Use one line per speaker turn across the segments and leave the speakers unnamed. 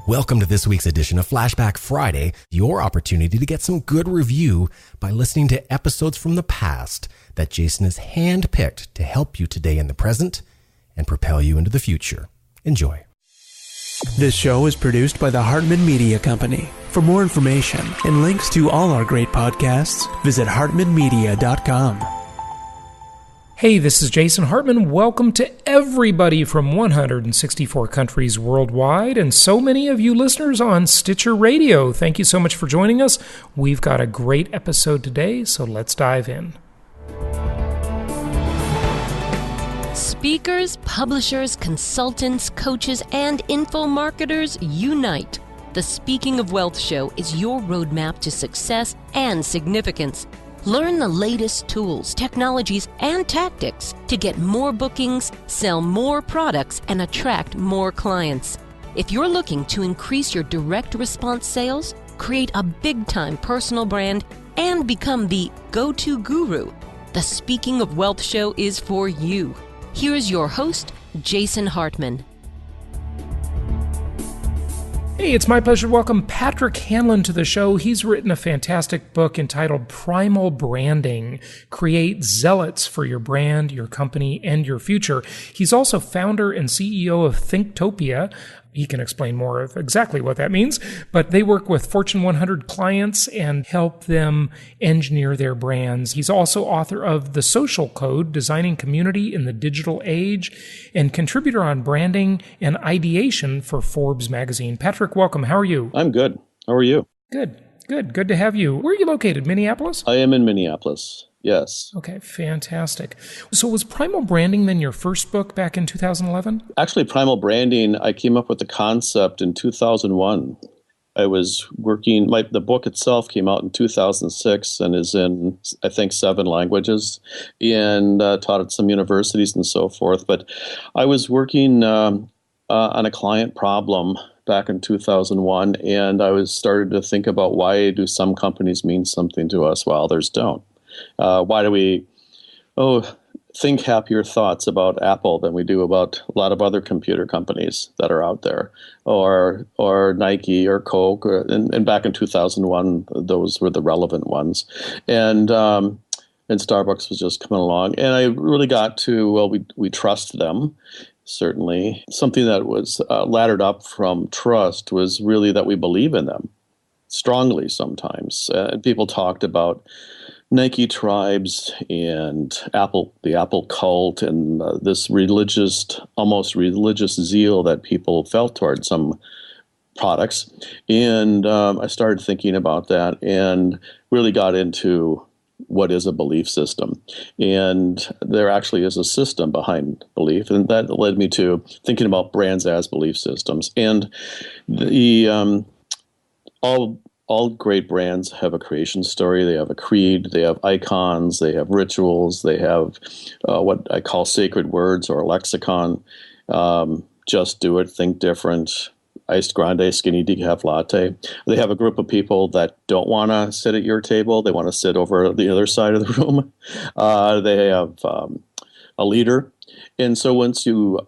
Welcome to this week's edition of Flashback Friday, your opportunity to get some good review by listening to episodes from the past that Jason has handpicked to help you today in the present and propel you into the future. Enjoy.
This show is produced by the Hartman Media Company. For more information and links to all our great podcasts, visit hartmanmedia.com.
Hey, this is Jason Hartman. Welcome to everybody from 164 countries worldwide, and so many of you listeners on Stitcher Radio. Thank you so much for joining us. We've got a great episode today, so let's dive in.
Speakers, publishers, consultants, coaches, and info marketers unite. The Speaking of Wealth Show is your roadmap to success and significance. Learn the latest tools, technologies, and tactics to get more bookings, sell more products, and attract more clients. If you're looking to increase your direct response sales, create a big-time personal brand, and become the go-to guru, the Speaking of Wealth Show is for you. Here's your host, Jason Hartman.
Hey, it's my pleasure to welcome Patrick Hanlon to the show. He's written a fantastic book entitled Primal Branding, Create Zealots for your brand, your company, and your future. He's also founder and CEO of Thinktopia. He can explain more of exactly what that means, but they work with Fortune 100 clients and help them engineer their brands. He's also author of The Social Code, Designing Community in the Digital Age, and contributor on branding and ideation for Forbes magazine. Patrick, welcome. How are you?
I'm good. How are you?
Good to have you. Where are you located? Minneapolis?
I am in Minneapolis. Yes.
Okay, fantastic. So was Primal Branding then your first book back in 2011?
Actually, Primal Branding, I came up with the concept in 2001. I was working, the book itself came out in 2006 and is in, I think, 7 languages and taught at some universities and so forth. But I was working on a client problem back in 2001, and I was started to think about why do some companies mean something to us while others don't. Why do we think happier thoughts about Apple than we do about a lot of other computer companies that are out there, or Nike or Coke, and back in 2001, those were the relevant ones, and Starbucks was just coming along, and I really got to we trust them. Certainly, something that was laddered up from trust was really that we believe in them strongly. Sometimes people talked about Nike tribes and the Apple cult, and this almost religious zeal that people felt towards some products. And I started thinking about that and really got into what is a belief system. And there actually is a system behind belief, and that led me to thinking about brands as belief systems. And the all great brands have a creation story. They have a creed. They have icons. They have rituals. They have what I call sacred words or a lexicon. Just do it. Think different. Iced grande, skinny decaf latte. They have a group of people that don't want to sit at your table. They want to sit over the other side of the room. They have a leader. And so once you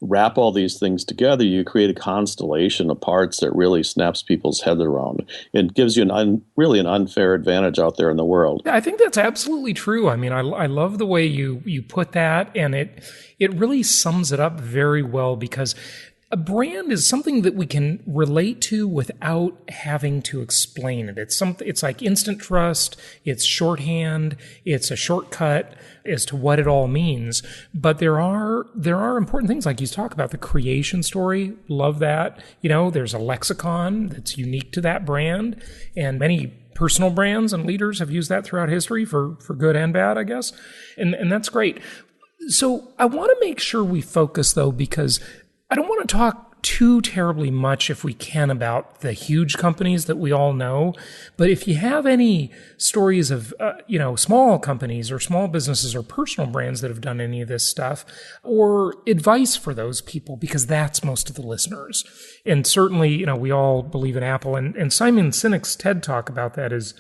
wrap all these things together, you create a constellation of parts that really snaps people's heads around and gives you really an unfair advantage out there in the world.
I think that's absolutely true. I mean, I love the way you put that, and it really sums it up very well, because a brand is something that we can relate to without having to explain it. It's like instant trust. It's shorthand. It's a shortcut as to what it all means. But there are important things, like you talk about the creation story. Love that. There's a lexicon that's unique to that brand, and many personal brands and leaders have used that throughout history for good and bad, I guess. And that's great. So I want to make sure we focus, though, because I don't want to talk too terribly much, if we can, about the huge companies that we all know. But if you have any stories of, small companies or small businesses or personal brands that have done any of this stuff, or advice for those people, because that's most of the listeners. And certainly, we all believe in Apple, and Simon Sinek's TED Talk about that is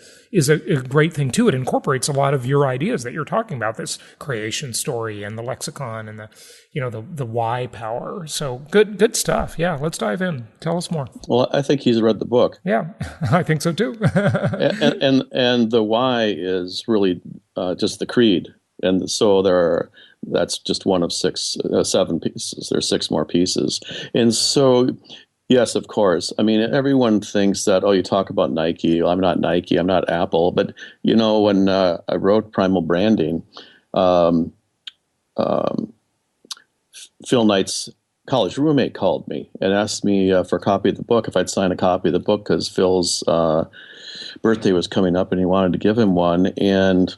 a great thing too. It incorporates a lot of your ideas that you're talking about, this creation story and the lexicon and the why power. So good stuff. stuff. Yeah, let's dive in. Tell us more.
Well, I think he's read the book.
Yeah, I think so too.
and the why is really just the creed. And so that's just one of 7 pieces. There's 6 more pieces. And so, yes, of course. I mean, everyone thinks that, you talk about Nike. I'm not Nike. I'm not Apple. But, when I wrote Primal Branding, Phil Knight's college roommate called me and asked me for a copy of the book, if I'd sign a copy of the book, because Phil's birthday was coming up and he wanted to give him one. And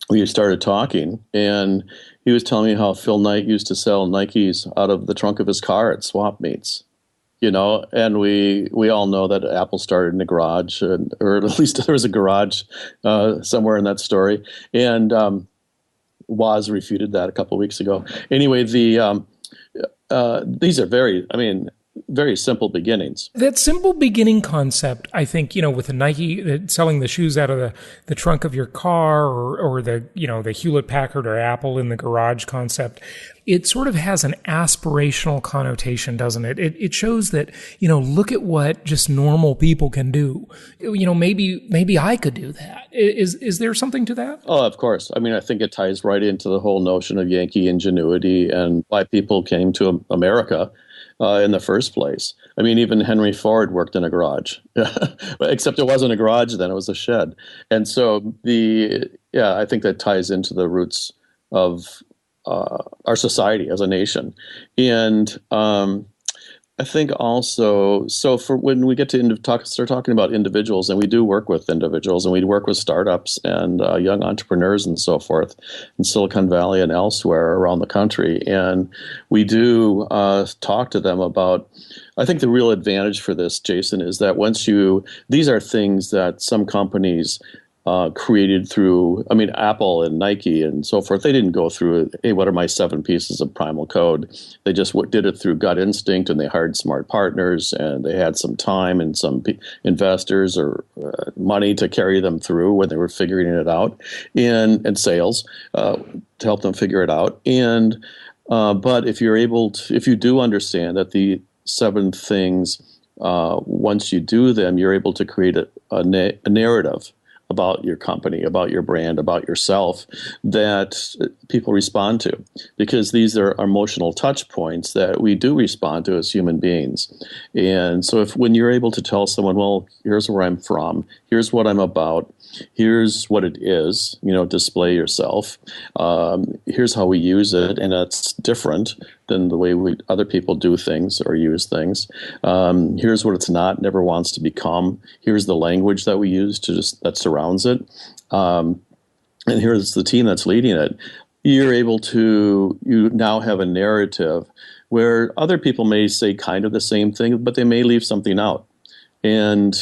we started talking, and he was telling me how Phil Knight used to sell Nikes out of the trunk of his car at swap meets. And we all know that Apple started in a garage, or at least there was a garage somewhere in that story. And Woz refuted that a couple of weeks ago. Anyway, these are very simple beginnings.
That simple beginning concept, I think, with the Nike selling the shoes out of the trunk of your car, or the the Hewlett Packard or Apple in the garage concept, it sort of has an aspirational connotation, doesn't it? It shows that, look at what just normal people can do. Maybe I could do that. Is there something to that?
Oh, of course. I mean, I think it ties right into the whole notion of Yankee ingenuity and why people came to America in the first place. I mean, even Henry Ford worked in a garage, except it wasn't a garage then, it was a shed. And so I think that ties into the roots of our society as a nation. And I think also, so for when we get to start talking about individuals, and we do work with individuals, and we work with startups and young entrepreneurs and so forth in Silicon Valley and elsewhere around the country, and we do talk to them about, I think the real advantage for this, Jason, is that these are things that some companies created through, Apple and Nike and so forth. They didn't go through, hey, what are my 7 pieces of primal code? They just did it through gut instinct, and they hired smart partners, and they had some time and some investors or money to carry them through when they were figuring it out, and sales to help them figure it out. And but if you do understand that the 7 things, once you do them, you're able to create a narrative about your company, about your brand, about yourself that people respond to, because these are emotional touch points that we do respond to as human beings. And so when you're able to tell someone, well, here's where I'm from, here's what I'm about, here's what it is, display yourself, here's how we use it, and that's different than the way other people do things or use things. Here's what it's not, never wants to become. Here's the language that we use that surrounds it. And here's the team that's leading it. You now have a narrative where other people may say kind of the same thing, but they may leave something out. And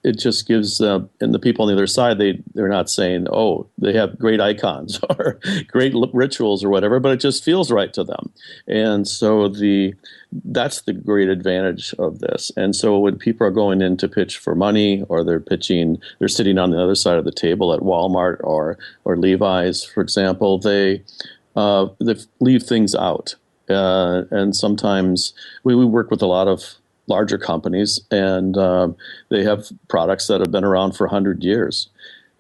it just gives and the people on the other side, they're not saying, oh, they have great icons or great rituals or whatever, but it just feels right to them. And so that's the great advantage of this. And so when people are going in to pitch for money, or they're sitting on the other side of the table at Walmart or Levi's, for example, they leave things out. And sometimes we work with a lot of larger companies, and they have products that have been around for 100 years.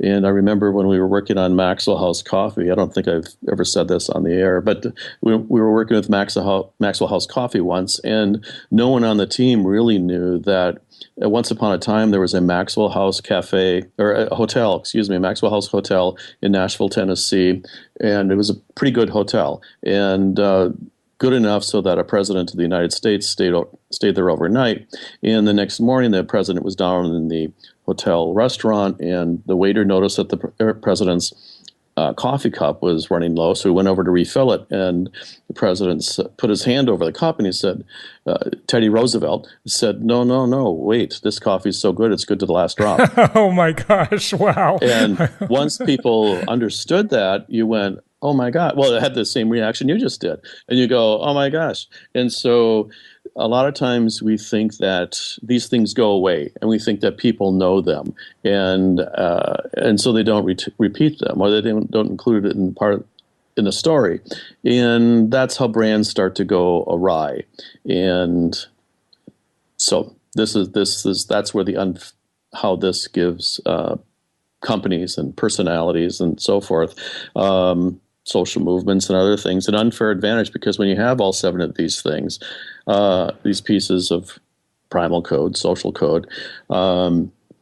And I remember when we were working on Maxwell House Coffee, I don't think I've ever said this on the air, but we were working with Maxwell House Coffee once, and no one on the team really knew that once upon a time there was a Maxwell House Cafe, or a hotel, Maxwell House Hotel in Nashville, Tennessee, and it was a pretty good hotel. And good enough so that a president of the United States stayed there overnight. And the next morning, the president was down in the hotel restaurant, and the waiter noticed that the president's coffee cup was running low, so he went over to refill it. And the president put his hand over the cup, and he said, Teddy Roosevelt said, no, wait, this coffee is so good, it's good to the last drop.
Oh my gosh, wow.
And once people understood that, you went, oh my God. Well, it had the same reaction you just did. And you go, oh my gosh. And so a lot of times we think that these things go away, and we think that people know them. And so they don't repeat them, or they don't include it in part in the story. And that's how brands start to go awry. And so that's where how this gives companies and personalities and so forth, social movements and other things, an unfair advantage, because when you have all 7 of these things, these pieces of primal code, social code,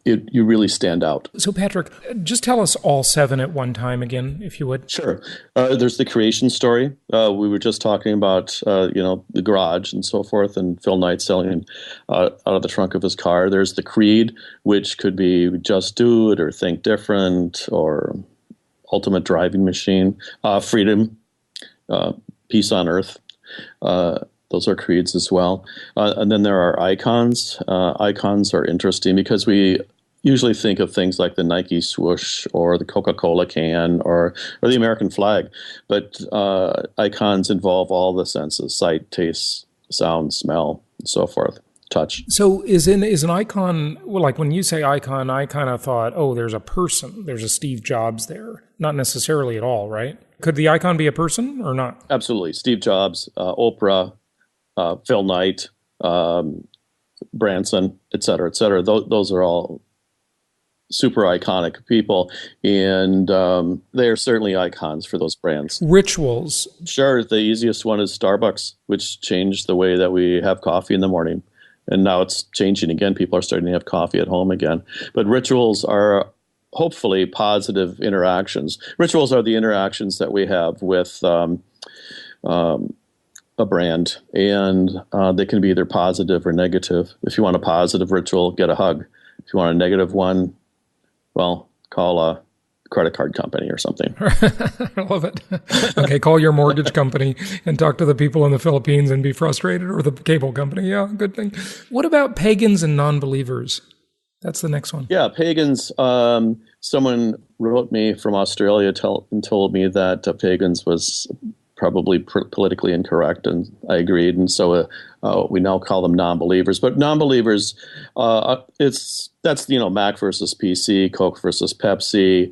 you really stand out.
So, Patrick, just tell us all 7 at one time again, if you would.
Sure. There's the creation story. We were just talking about, the garage and so forth, and Phil Knight selling out of the trunk of his car. There's the creed, which could be just do it or think different or ultimate driving machine, freedom, peace on earth. Those are creeds as well. And then there are icons. Icons are interesting because we usually think of things like the Nike swoosh or the Coca-Cola can or the American flag. But icons involve all the senses: sight, taste, sound, smell, and so forth, touch.
So is an icon, well, like when you say icon, I kind of thought, oh, there's a person, there's a Steve Jobs there. Not necessarily at all, right? Could the icon be a person or not?
Absolutely. Steve Jobs, Oprah, Phil Knight, Branson, et cetera, et cetera. Those are all super iconic people, and they are certainly icons for those brands.
Rituals.
Sure. The easiest one is Starbucks, which changed the way that we have coffee in the morning. And now it's changing again. People are starting to have coffee at home again. But rituals are hopefully positive interactions. Rituals are the interactions that we have with a brand, and they can be either positive or negative. If you want a positive ritual, get a hug. If you want a negative one, well, call a credit card company or something.
I love it. Okay, call your mortgage company and talk to the people in the Philippines and be frustrated, or the cable company. Yeah, good thing. What about pagans and non-believers? That's the next one.
Yeah, pagans. Someone wrote me from Australia and told me that pagans was probably politically incorrect, and I agreed. And so we now call them non-believers. But non-believers, that's Mac versus PC, Coke versus Pepsi,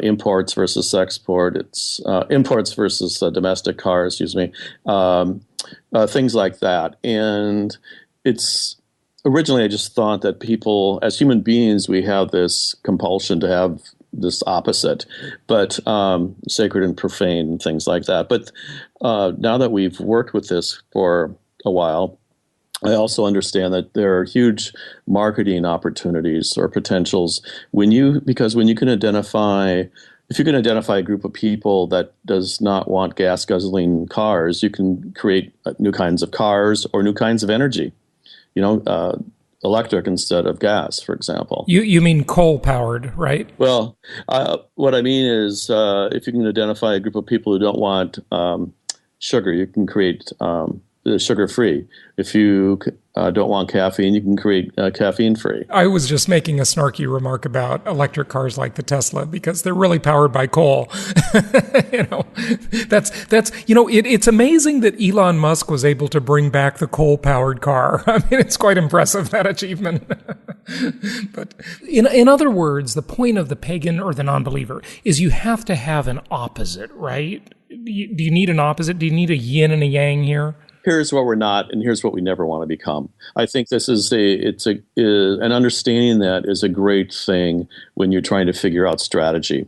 imports versus export. It's imports versus domestic cars. Excuse me, things like that. And it's originally I just thought that people, as human beings, we have this compulsion to have this opposite, but sacred and profane and things like that. But now that we've worked with this for a while, I also understand that there are huge marketing opportunities or potentials because when you can identify, if you can identify a group of people that does not want gas guzzling cars, you can create new kinds of cars or new kinds of energy. Electric instead of gas, for example.
You mean coal-powered, right?
Well, what I mean is if you can identify a group of people who don't want sugar, you can create sugar-free. If you don't want caffeine, you can create caffeine-free.
I was just making a snarky remark about electric cars like the Tesla because they're really powered by coal. It's amazing that Elon Musk was able to bring back the coal-powered car. I mean, it's quite impressive, that achievement. But in other words, the point of the pagan or the non-believer is you have to have an opposite, right? Do you need an opposite? Do you need a yin and a yang here?
Here's what we're not, and here's what we never want to become. I think this is an understanding that is a great thing when you're trying to figure out strategy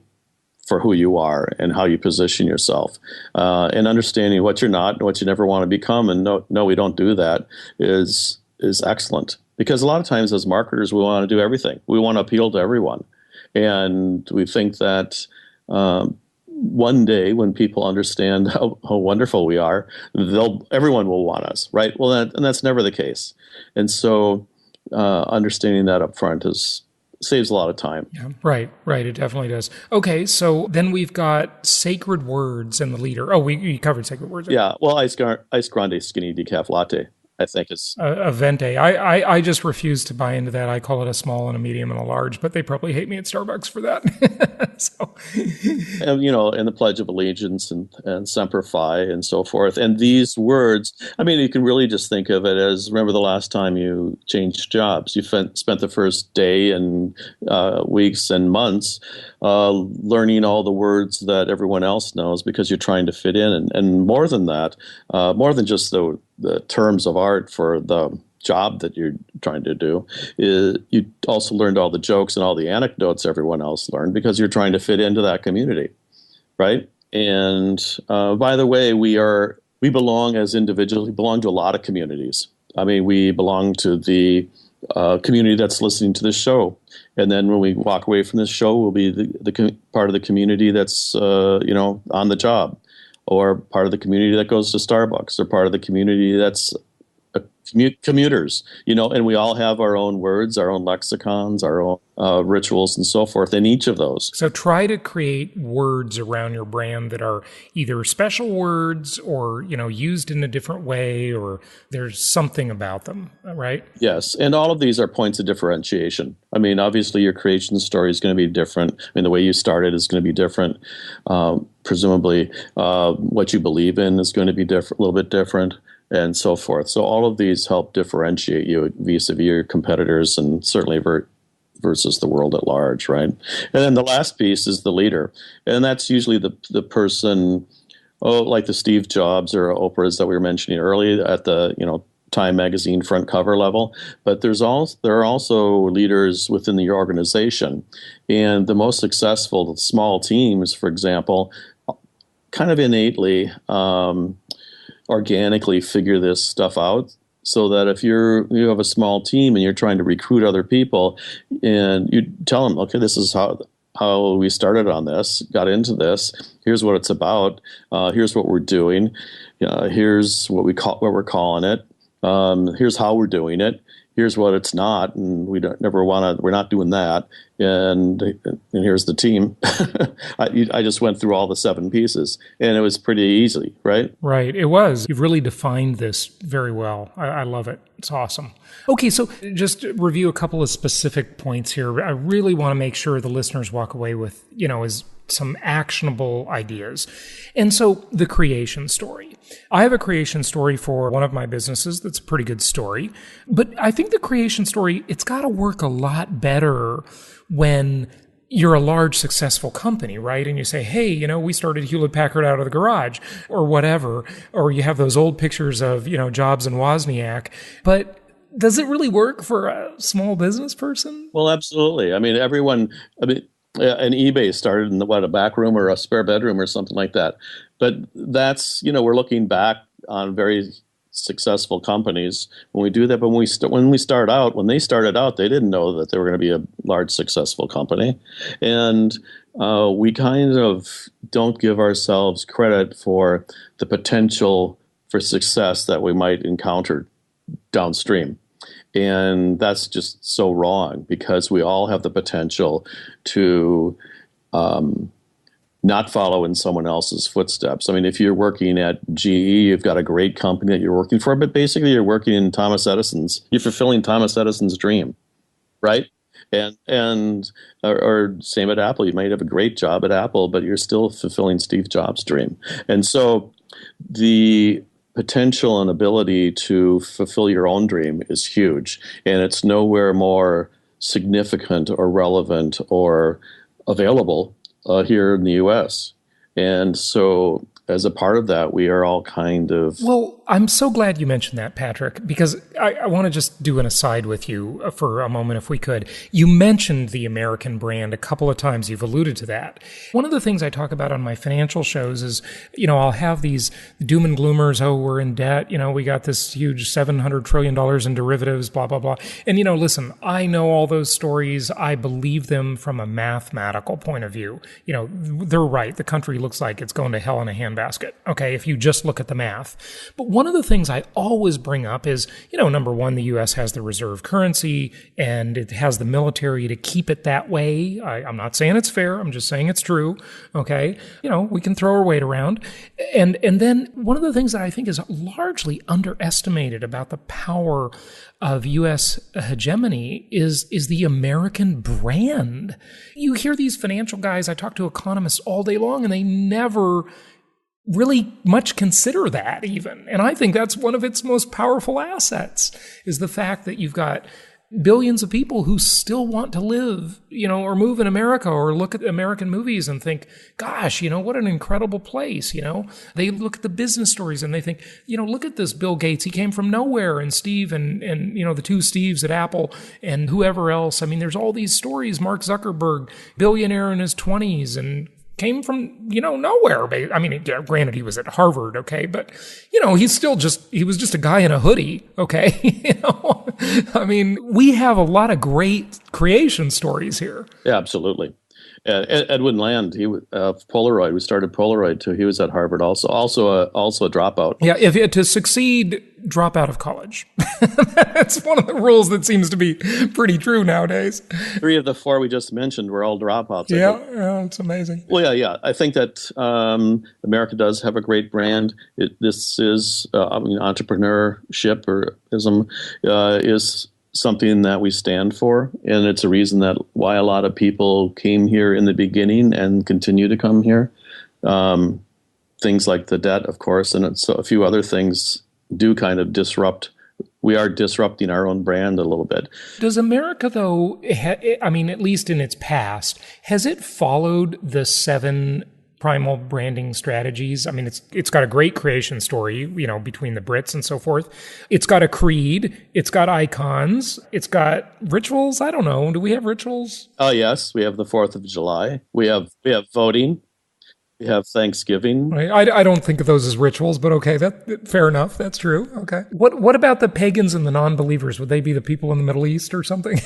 for who you are and how you position yourself, and understanding what you're not and what you never want to become. And no, we don't do that is excellent, because a lot of times as marketers we want to do everything. We want to appeal to everyone, and we think that. One day, when people understand how wonderful we are, everyone will want us, right? Well, that's never the case, and so understanding that up front saves a lot of time.
Yeah, right. It definitely does. Okay, so then we've got sacred words and the leader. Oh, we covered sacred words.
Yeah, well, ice grande skinny decaf latte. I think is
a vente. I just refuse to buy into that. I call it a small and a medium and a large, but they probably hate me at Starbucks for that. So,
and, and the Pledge of Allegiance and Semper Fi and so forth. And these words, I mean, you can really just think of it as, remember the last time you changed jobs? You spent the first day and weeks and months learning all the words that everyone else knows because you're trying to fit in. And more than that, more than just the terms of art for the job that you're trying to do, is you also learned all the jokes and all the anecdotes everyone else learned because you're trying to fit into that community, right? And by the way, we belong as individuals. We belong to a lot of communities. I mean, we belong to the community that's listening to this show, and then when we walk away from this show, we'll be the part of the community that's on the job, or part of the community that goes to Starbucks, or part of the community that's commuters, and we all have our own words, our own lexicons, our own rituals and so forth in each of those.
So try to create words around your brand that are either special words or, used in a different way, or there's something about them, right?
Yes. And all of these are points of differentiation. I mean, obviously your creation story is going to be different. I mean, the way you started is going to be different. Presumably, what you believe in is going to be different, a little bit different, and so forth. So all of these help differentiate you vis-a-vis your competitors, and certainly versus the world at large, right? And then the last piece is the leader. And that's usually the person, like the Steve Jobs or Oprahs that we were mentioning earlier at the, Time magazine front cover level. But there are also leaders within the organization. And the most successful small teams, for example, kind of innately, organically figure this stuff out, so that if you have a small team and you're trying to recruit other people, and you tell them, okay, this is how we started on this, got into this. Here's what it's about. Here's what we're doing. Here's what we're calling it. Here's how we're doing it. Here's what it's not, and we're not doing that. And here's the team. I just went through all the 7 pieces, and it was pretty easy, right?
Right, it was. You've really defined this very well. I love it. It's awesome. Okay, so just review a couple of specific points here. I really want to make sure the listeners walk away with, is some actionable ideas. And so the creation story. I have a creation story for one of my businesses that's a pretty good story. But I think the creation story, it's got to work a lot better when you're a large successful company, right? And you say, hey, we started Hewlett-Packard out of the garage or whatever. Or you have those old pictures of, Jobs and Wozniak. But does it really work for a small business person?
Well, absolutely. I mean, and eBay started in a back room or a spare bedroom or something like that. But that's, we're looking back on very successful companies when we do that. But when they started out, they didn't know that they were going to be a large successful company. And we kind of don't give ourselves credit for the potential for success that we might encounter downstream. And that's just so wrong, because we all have the potential to not follow in someone else's footsteps. I mean, if you're working at GE, you've got a great company that you're working for, but basically you're working in you're fulfilling Thomas Edison's dream, right? And same at Apple. You might have a great job at Apple, but you're still fulfilling Steve Jobs' dream. And so the potential and ability to fulfill your own dream is huge, and it's nowhere more significant or relevant or available here in the U.S. And so as a part of that, we are all kind of...
Well, I'm so glad you mentioned that, Patrick, because I want to just do an aside with you for a moment, if we could. You mentioned the American brand a couple of times. You've alluded to that. One of the things I talk about on my financial shows is, I'll have these doom and gloomers. Oh, we're in debt. We got this huge $700 trillion in derivatives, blah, blah, blah. And, listen, I know all those stories. I believe them from a mathematical point of view. They're right. The country looks like it's going to hell in a handbasket. Okay, if you just look at the math. But one of the things I always bring up is, number one, the U.S. has the reserve currency and it has the military to keep it that way. I'm not saying it's fair. I'm just saying it's true. Okay. We can throw our weight around. And then one of the things that I think is largely underestimated about the power of U.S. hegemony is the American brand. You hear these financial guys, I talk to economists all day long, and they never really much consider that even. And I think that's one of its most powerful assets, is the fact that you've got billions of people who still want to live, or move in America, or look at American movies and think, gosh, what an incredible place, They look at the business stories and they think, look at this Bill Gates, he came from nowhere, and Steve and the two Steves at Apple and whoever else. I mean, there's all these stories. Mark Zuckerberg, billionaire in his 20s and came from, nowhere. I mean, granted, he was at Harvard, okay, but, he was just a guy in a hoodie, okay? I mean, we have a lot of great creation stories here.
Yeah, absolutely. Edwin Land, he Polaroid. We started Polaroid too. He was at Harvard, also a dropout.
Yeah, if to succeed, drop out of college. That's one of the rules that seems to be pretty true nowadays. 3
of the 4 we just mentioned were all dropouts.
Yeah, it's amazing.
Well, yeah. I think that America does have a great brand. This is, entrepreneurship or ism is something that we stand for, and it's a reason that why a lot of people came here in the beginning and continue to come here. Things like the debt, of course, and a few other things do kind of disrupt. We are disrupting our own brand a little bit.
Does America, though, at least in its past, has it followed the 7 primal branding strategies? I mean, it's got a great creation story, between the Brits and so forth. It's got a creed. It's got icons. It's got rituals. I don't know. Do we have rituals?
Oh, yes. We have the 4th of July. We have voting. We have Thanksgiving.
I don't think of those as rituals, but okay, that fair enough. That's true. Okay. What about the pagans and the non-believers? Would they be the people in the Middle East or something?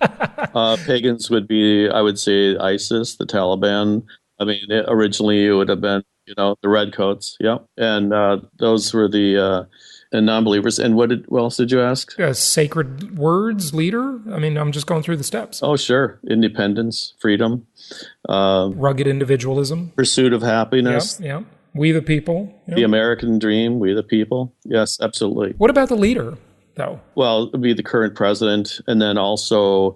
Pagans would be, I would say, ISIS, the Taliban. I mean, originally it would have been, the redcoats. Yeah. And those were the non-believers. And what else did you ask?
Sacred words, leader? I mean, I'm just going through the steps.
Oh, sure. Independence, freedom.
Rugged individualism.
Pursuit of happiness.
Yeah. We the people. Yeah.
The American dream, we the people. Yes, absolutely.
What about the leader, though?
Well, it would be the current president. And then also...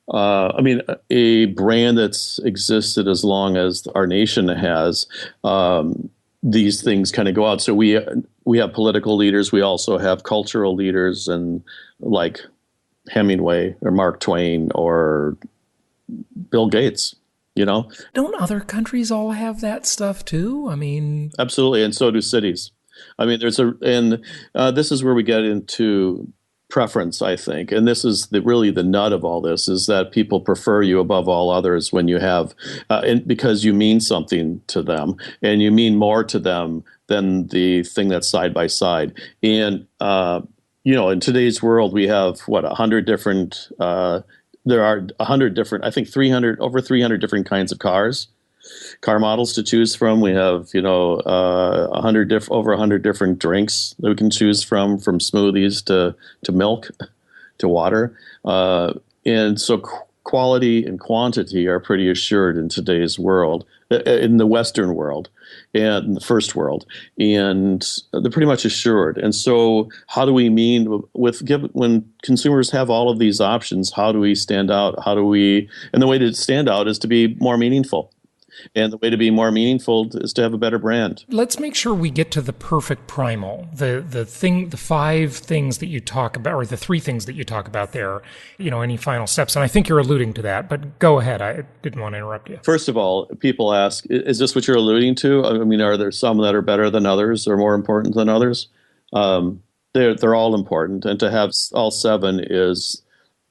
a brand that's existed as long as our nation has, these things kind of go out. So we have political leaders. We also have cultural leaders, and like Hemingway or Mark Twain or Bill Gates,
Don't other countries all have that stuff too? I mean...
Absolutely, and so do cities. I mean, this is where we get into preference, I think, and this is really the nut of all this, is that people prefer you above all others when you have, because you mean something to them, and you mean more to them than the thing that's side by side. And in today's world, we have 100 different. There are 100 different, I think over 300 different kinds of car models to choose from. We have, over 100 different drinks that we can choose from smoothies to milk to water. And so quality and quantity are pretty assured in today's world, in the Western world and the first world. And they're pretty much assured. And so how do we when consumers have all of these options, how do we stand out? And the way to stand out is to be more meaningful. And the way to be more meaningful is to have a better brand.
Let's make sure we get to the perfect primal, the 5 things that you talk about, or the 3 things that you talk about there, any final steps. And I think you're alluding to that, but go ahead. I didn't want to interrupt you.
First of all, people ask, is this what you're alluding to? I mean, are there some that are better than others or more important than others? They're all important. And to have all 7 is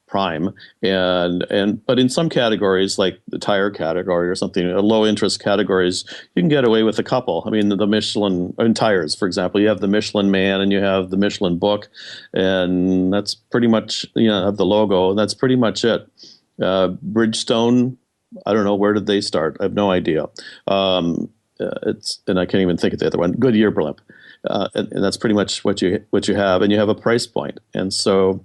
prime, but in some categories, like the tire category or something, low interest categories, you can get away with a couple. I mean, the Michelin, in tires, for example, you have the Michelin Man and you have the Michelin Book, and that's pretty much, have the logo, and that's pretty much it. Bridgestone, I don't know, where did they start? I have no idea. And I can't even think of the other one. Goodyear blimp. and that's pretty much what you have, and you have a price point. And so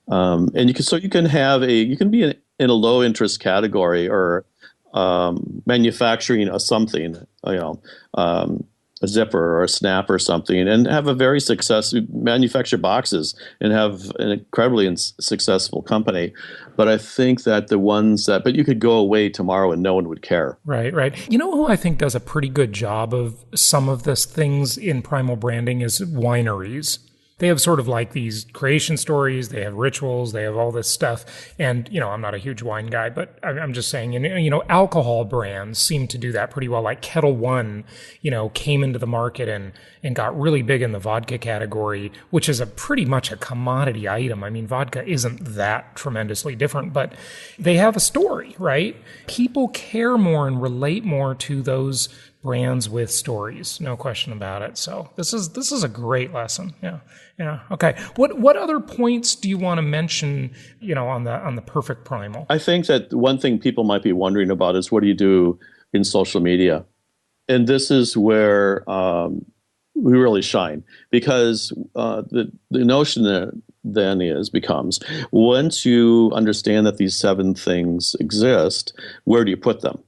and you can be in a low interest category, or manufacturing a something, a zipper or a snap or something, and have a very successful, manufacture boxes and have an incredibly successful company. But I think that but you could go away tomorrow and no one would care.
Right, right. You know who I think does a pretty good job of some of this things in primal branding is wineries. They have sort of like these creation stories, they have rituals, they have all this stuff. And, I'm not a huge wine guy, but I'm just saying, alcohol brands seem to do that pretty well. Like Kettle One, came into the market and got really big in the vodka category, which is pretty much a commodity item. I mean, vodka isn't that tremendously different, but they have a story, right? People care more and relate more to those brands with stories, no question about it. So this is a great lesson. Yeah. Okay. What other points do you want to mention, on the perfect primal?
I think that one thing people might be wondering about is, what do you do in social media? And this is where we really shine, because the notion then becomes, once you understand that these 7 things exist, where do you put them?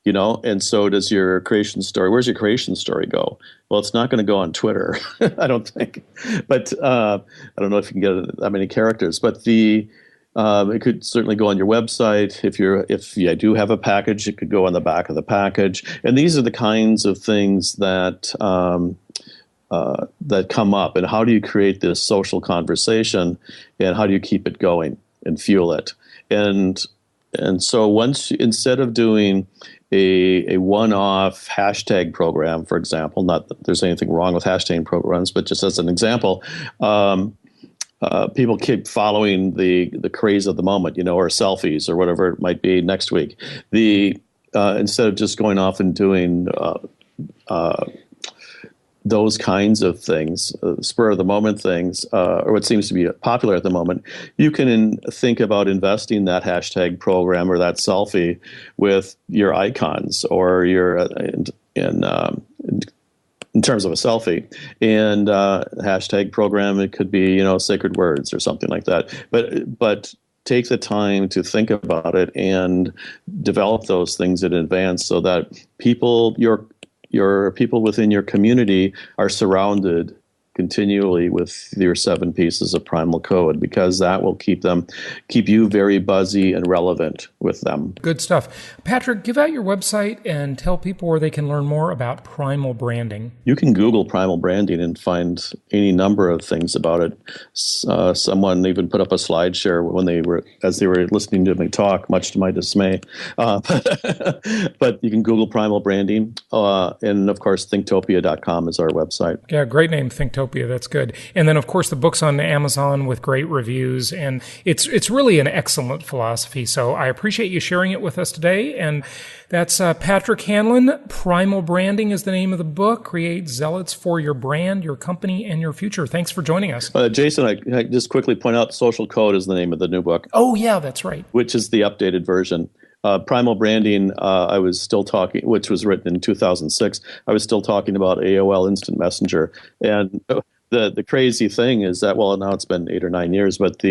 And so does your creation story. Where's your creation story go? Well, it's not going to go on Twitter, I don't think. But I don't know if you can get that many characters. But it could certainly go on your website. If you do have a package, it could go on the back of the package. And these are the kinds of things that that come up. And how do you create this social conversation? And how do you keep it going and fuel it? And so instead of doing a one-off hashtag program, for example, not that there's anything wrong with hashtag programs, but just as an example, people keep following the craze of the moment, or selfies or whatever it might be next week. Instead of just going off and doing those kinds of things, spur of the moment things, or what seems to be popular at the moment, you can think about investing that hashtag program or that selfie with your icons, or your in terms of a selfie, and hashtag program. It could be sacred words or something like that. But take the time to think about it and develop those things in advance, so that your people within your community are surrounded continually with your 7 pieces of primal code, because that will keep you very buzzy and relevant with them.
Good stuff. Patrick, give out your website and tell people where they can learn more about primal branding.
You can Google primal branding and find any number of things about it. Someone even put up a slideshare as they were listening to me talk, much to my dismay. But you can Google primal branding, and of course thinktopia.com is our website.
Yeah, great name, Thinktopia. That's good. And then, of course, the book's on Amazon with great reviews, and it's really an excellent philosophy. So I appreciate you sharing it with us today. And that's Patrick Hanlon. Primal Branding is the name of the book. Create Zealots for your brand, your company, and your future. Thanks for joining us.
Jason, I just quickly point out Social Code is the name of the new book.
Oh, yeah, that's right.
Which is the updated version. Primal Branding, I was still talking, which was written in 2006. I was still talking about AOL Instant Messenger. And the crazy thing is that, well, now it's been 8 or 9 years, but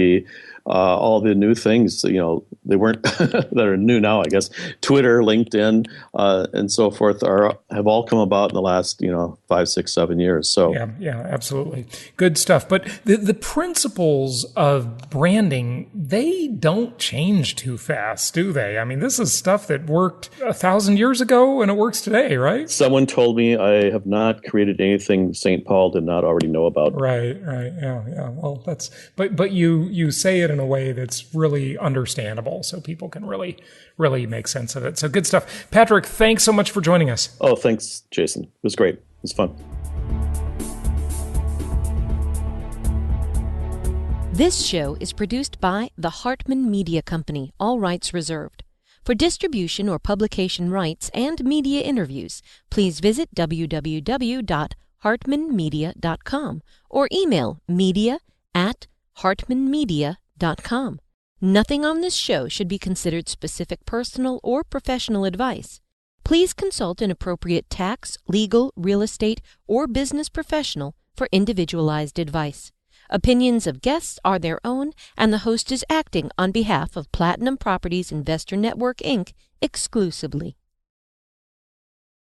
all the new things, they weren't that are new now, I guess. Twitter, LinkedIn, and so forth have all come about in the last 5, 6, 7 years. So
yeah, absolutely, good stuff. But the principles of branding, they don't change too fast, do they? I mean, this is stuff that worked 1,000 years ago, and it works today, right?
Someone told me I have not created anything St. Paul did not already know about.
Right, yeah. Well, that's but you say it in a way that's really understandable, so people can really make sense of it. So good stuff. Patrick, thanks so much for joining us.
Oh, thanks, Jason. It was great. It was fun.
This show is produced by the Hartman Media Company, all rights reserved. For distribution or publication rights and media interviews, please visit www.hartmanmedia.com or email media@hartmanmedia.com. Nothing on this show should be considered specific personal or professional advice. Please consult an appropriate tax, legal, real estate, or business professional for individualized advice. Opinions of guests are their own, and the host is acting on behalf of Platinum Properties Investor Network, Inc. exclusively.